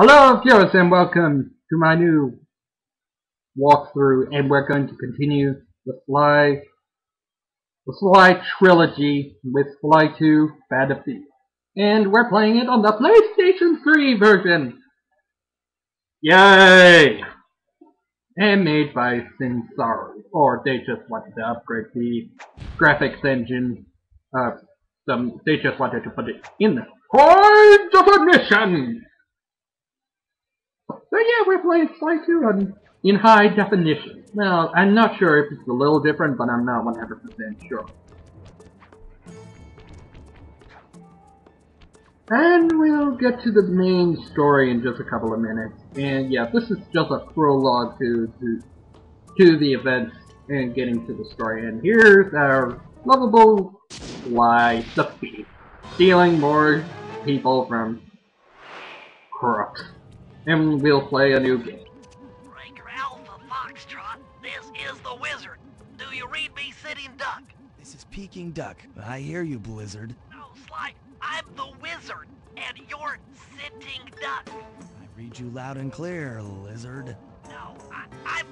Hello viewers and welcome to my new walkthrough, and we're going to continue the Sly trilogy with Sly 2 Bad of Thieves. And we're playing it on the PlayStation 3 version! Yay! And made by Sinsaro, or they just wanted to upgrade the graphics engine. They just wanted to put it in the high definition! So yeah, we're playing Sly 2 in high definition. Now, I'm not sure if it's a little different, but I'm not 100% sure. And we'll get to the main story in just a couple of minutes. And yeah, this is just a prologue to the events and getting to the story. And here's our lovable Sly, the thief, stealing more people from crooks. And we'll play a new game. Breaker Alpha Foxtrot, this is the Wizard. Do you read me, Sitting Duck? This is Peking Duck. I hear you, Blizzard. No, Sly, I'm the Wizard, and you're Sitting Duck. I read you loud and clear, Lizard. No, I'm...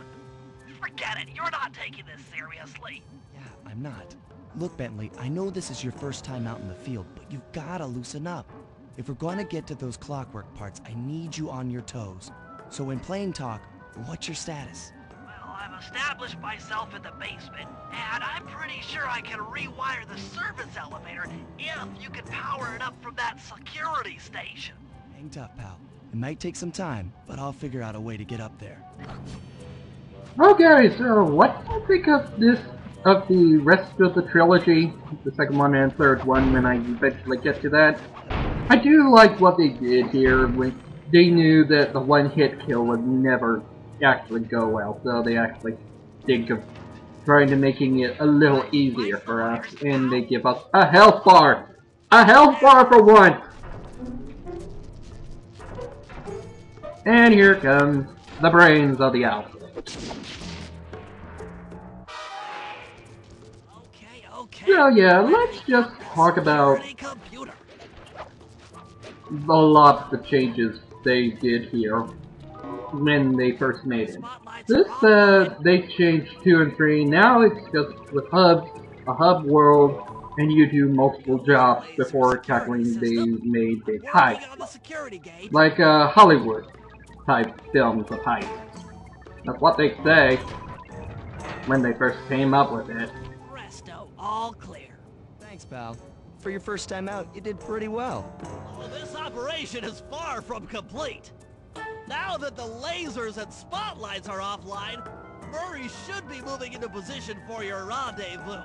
Forget it, you're not taking this seriously. Yeah, I'm not. Look, Bentley, I know this is your first time out in the field, but you've gotta loosen up. If we're going to get to those clockwork parts, I need you on your toes. So when playing talk, what's your status? Well, I've established myself in the basement, and I'm pretty sure I can rewire the service elevator if you can power it up from that security station. Hang tough, pal. It might take some time, but I'll figure out a way to get up there. Okay, so what do you think of the rest of the trilogy? The second one and third one, when I eventually get to that. I do like what they did here. When they knew that the one-hit kill would never actually go well, so they actually think of trying to making it a little easier for us, and they give us a health bar! A health bar for once! And here comes the brains of the outfit. Okay. So yeah, let's just talk about Computer. a lot of the changes they did here when they first made it. This, they changed 2 and 3, now it's just with hubs, a hub world, and you do multiple jobs before tackling the main big heist. Like Hollywood type films of heists. That's what they say when they first came up with it. Presto, all clear. Thanks, pal. For your first time out, you did pretty well. Well, this operation is far from complete. Now that the lasers and spotlights are offline, Murray should be moving into position for your rendezvous.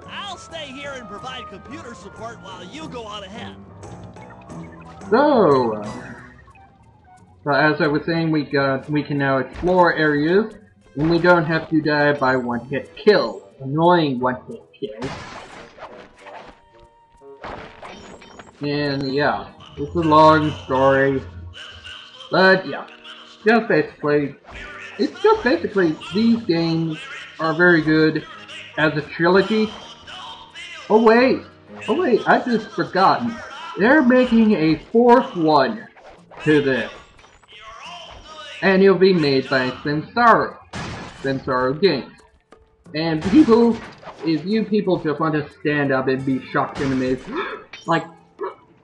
I'll stay here and provide computer support while you go on ahead. So as I was saying, we can now explore areas, and we don't have to die by one-hit kills. Annoying one-hit kills. And yeah, it's a long story, but yeah, it's just basically these games are very good as a trilogy. Oh wait, I just forgotten. They're making a 4th one to this, and it'll be made by Sinsaro Games. And if you people just want to stand up and be shocked and amazed, like,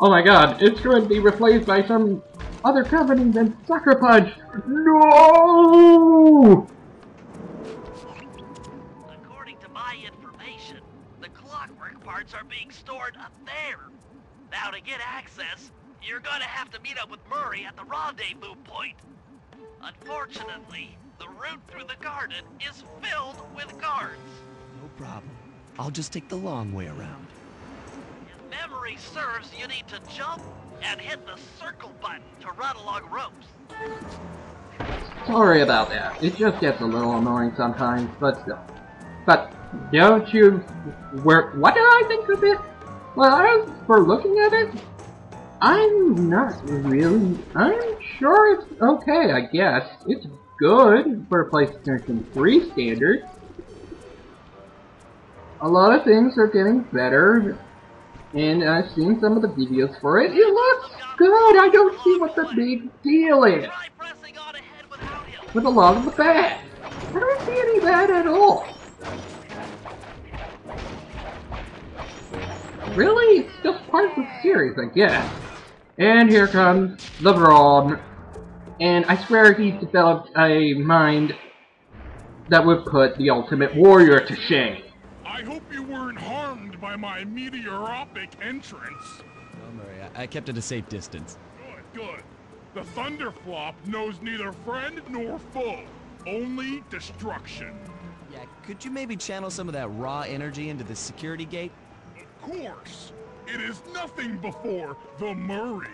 oh my god, it's going to be replaced by some other company than Sucker Punch! No! According to my information, the clockwork parts are being stored up there. Now to get access, you're gonna have to meet up with Murray at the rendezvous point. Unfortunately, the route through the garden is filled with guards. No problem. I'll just take the long way around. If memory serves, you need to jump and hit the circle button to run along ropes. Sorry about that. It just gets a little annoying sometimes, but still. But don't you... What did I think of it? Well, as for looking at it, I'm not really... I'm sure it's okay, I guess. It's good for PlayStation 3 standards. A lot of things are getting better. and I've seen some of the videos for it. It looks good. I don't see what the big deal is Try pressing on ahead without him. with a lot of the bad. I don't see any bad at all. Really? It's just part of the series, I guess. And here comes the Brawn. And I swear he's developed a mind that would put the Ultimate Warrior to shame. I hope you weren't harmed by my meteoropic entrance. Don't worry, I kept it a safe distance. Good, good. The Thunderflop knows neither friend nor foe, only destruction. Yeah, could you maybe channel some of that raw energy into the security gate? Of course. It is nothing before the Murray.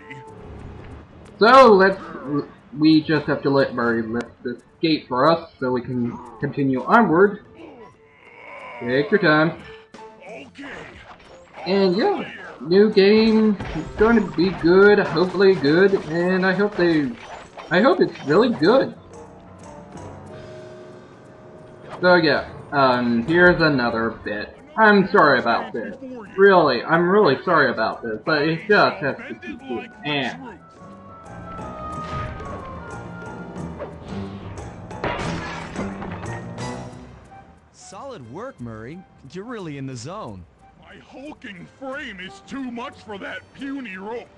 So we just have to let Murray lift this gate for us so we can continue onward. Take your time. Okay. And yeah, new game. It's going to be good, hopefully good, and I hope it's really good. So yeah, here's another bit. I'm sorry about this. Really, I'm really sorry about this, but it just has to keep moving. And Solid work, Murray. You're really in the zone. My hulking frame is too much for that puny rope.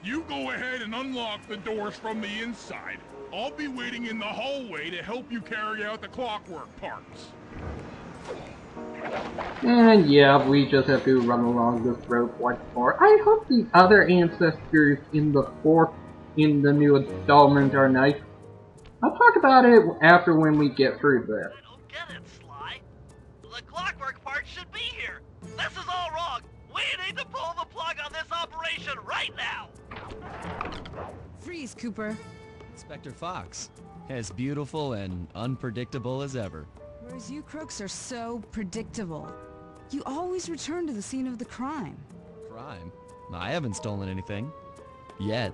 You go ahead and unlock the doors from the inside. I'll be waiting in the hallway to help you carry out the clockwork parts. And yeah, we just have to run along this road once more. I hope the other ancestors in the new installment are nice. I'll talk about it after when we get through this. I don't get it, Sly. The clockwork part should be here. This is all wrong. We need to pull the plug on this operation right now. Freeze, Cooper. Inspector Fox, as beautiful and unpredictable as ever. Whereas you crooks are so predictable. You always return to the scene of the crime. Crime? I haven't stolen anything. Yet.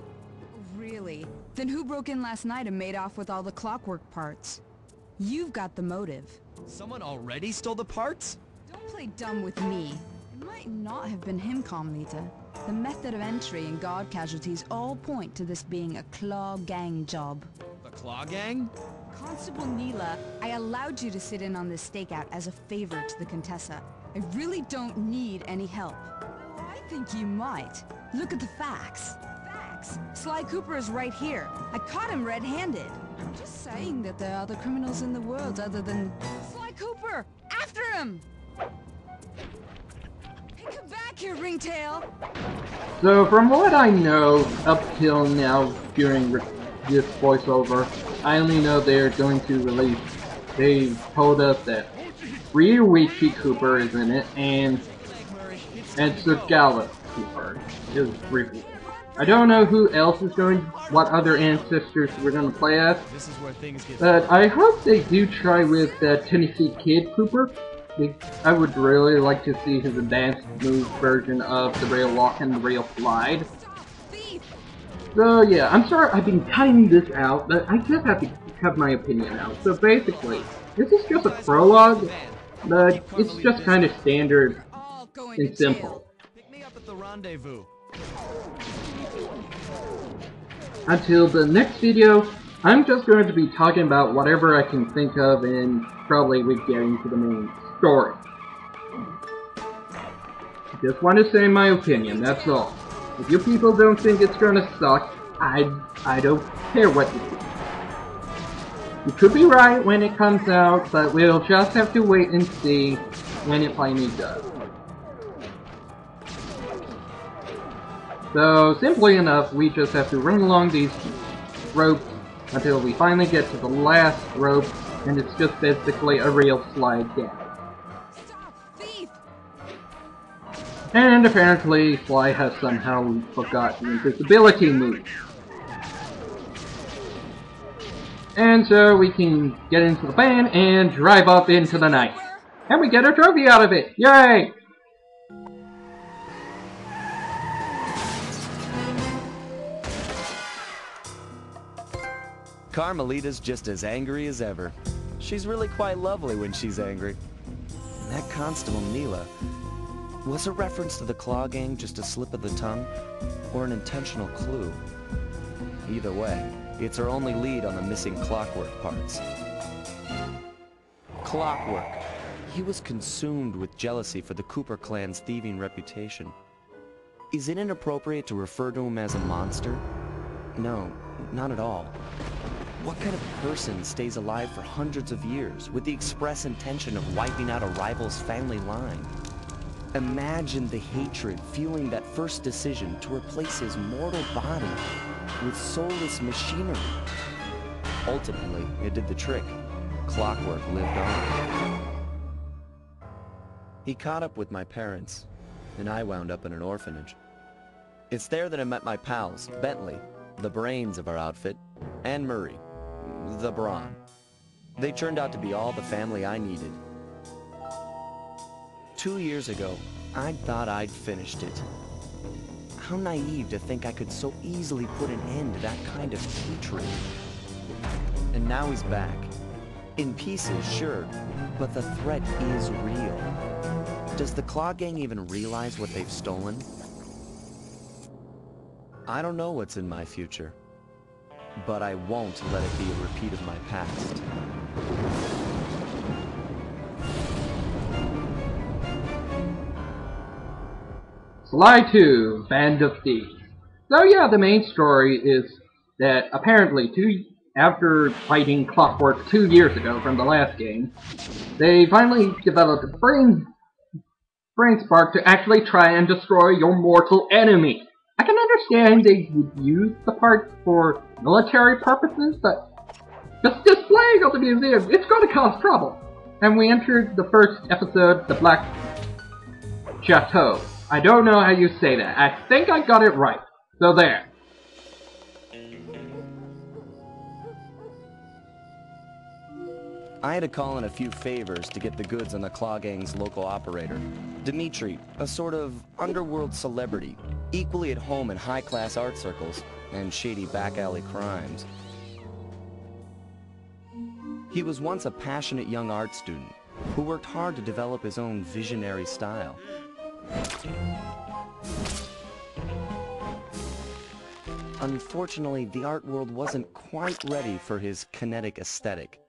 Really? Then who broke in last night and made off with all the clockwork parts? You've got the motive. Someone already stole the parts? Don't play dumb with me. It might not have been him, Carmelita. The method of entry and guard casualties all point to this being a Claw Gang job. The Claw Gang? Constable Neela, I allowed you to sit in on this stakeout as a favor to the Contessa. I really don't need any help. Oh, I think you might. Look at the facts. Facts? Sly Cooper is right here. I caught him red-handed. I'm just saying that there are other criminals in the world other than... Sly Cooper! After him! Hey, come back here, Ringtail! So from what I know up till now during this voiceover, I only know they're going to release. They told us that Ryuichi Cooper is in it, and Sagala Cooper is revealed. I don't know who else is what other ancestors we're going to play as, This is where things get... but I hope they do try with Tennessee Kid Cooper. I would really like to see his advanced move version of the rail walk and the rail slide. So yeah, I'm sorry I've been cutting this out, but I just have to cut my opinion out. So basically, this is just a prologue, but it's just kind of standard and simple. Pick me up at the rendezvous. Until the next video, I'm just going to be talking about whatever I can think of, and probably we get into the main story. Just want to say my opinion, that's all. If you people don't think it's gonna suck, I don't care what you think. You could be right when it comes out, but we'll just have to wait and see when it finally does. So, simply enough, we just have to run along these ropes until we finally get to the last rope, and it's just basically a real slide down. And apparently, Sly has somehow forgotten invisibility move. And so we can get into the van and drive up into the night. And we get a trophy out of it! Yay! Carmelita's just as angry as ever. She's really quite lovely when she's angry. And that Constable Neela, Was a reference to the Claw Gang just a slip of the tongue, or an intentional clue? Either way, it's our only lead on the missing Clockwork parts. Clockwork. He was consumed with jealousy for the Cooper clan's thieving reputation. Is it inappropriate to refer to him as a monster? No, not at all. What kind of person stays alive for hundreds of years with the express intention of wiping out a rival's family line? Imagine the hatred fueling that first decision to replace his mortal body with soulless machinery. Ultimately, it did the trick. Clockwork lived on. He caught up with my parents, and I wound up in an orphanage. It's there that I met my pals, Bentley, the brains of our outfit, and Murray, the brawn. They turned out to be all the family I needed. 2 years ago, I thought I'd finished it. How naive to think I could so easily put an end to that kind of hatred. And now he's back. In pieces, sure, but the threat is real. Does the Claw Gang even realize what they've stolen? I don't know what's in my future, but I won't let it be a repeat of my past. Sly 2, Band of Thieves. So yeah, the main story is that apparently after fighting Clockwork 2 years ago from the last game, they finally developed a brain spark to actually try and destroy your mortal enemy. I can understand they would use the parts for military purposes, but just displaying of the museum, it's going to cause trouble. And we entered the first episode, the Black Chateau. I don't know how you say that. I think I got it right. So there. I had to call in a few favors to get the goods on the Claw Gang's local operator, Dimitri, a sort of underworld celebrity, equally at home in high-class art circles and shady back-alley crimes. He was once a passionate young art student who worked hard to develop his own visionary style. Unfortunately, the art world wasn't quite ready for his kinetic aesthetic.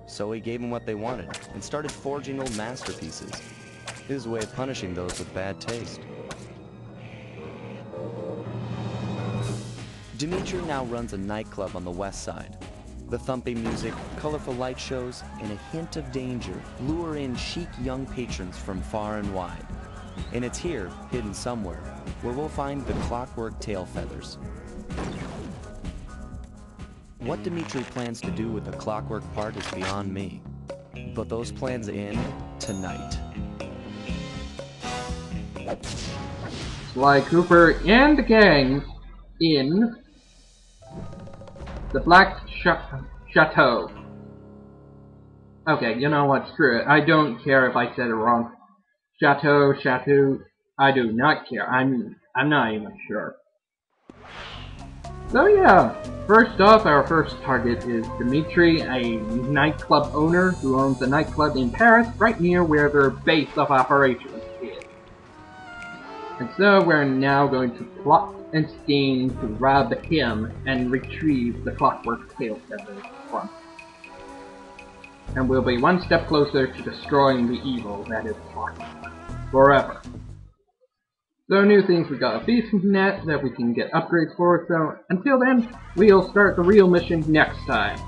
So he gave them what they wanted and started forging old masterpieces. His way of punishing those with bad taste. Dimitri now runs a nightclub on the west side. The thumping music, colorful light shows, and a hint of danger lure in chic young patrons from far and wide. And it's here, hidden somewhere, where we'll find the Clockwork tail feathers. What Dimitri plans to do with the Clockwork part is beyond me. But those plans end tonight. Sly Cooper and the gang in the Black Chateau. Okay, you know what? Screw it. I don't care if I said it wrong. Chateau. I do not care. I'm not even sure. So yeah, first off, our first target is Dimitri, a nightclub owner who owns a nightclub in Paris, right near where their base of operations is. And so we're now going to plot and scheme to rob him and retrieve the Clockwork tail feathers from him. And we'll be one step closer to destroying the evil that is Clockwork forever. So new things, we got a beast net that we can get upgrades for, so until then, we'll start the real mission next time.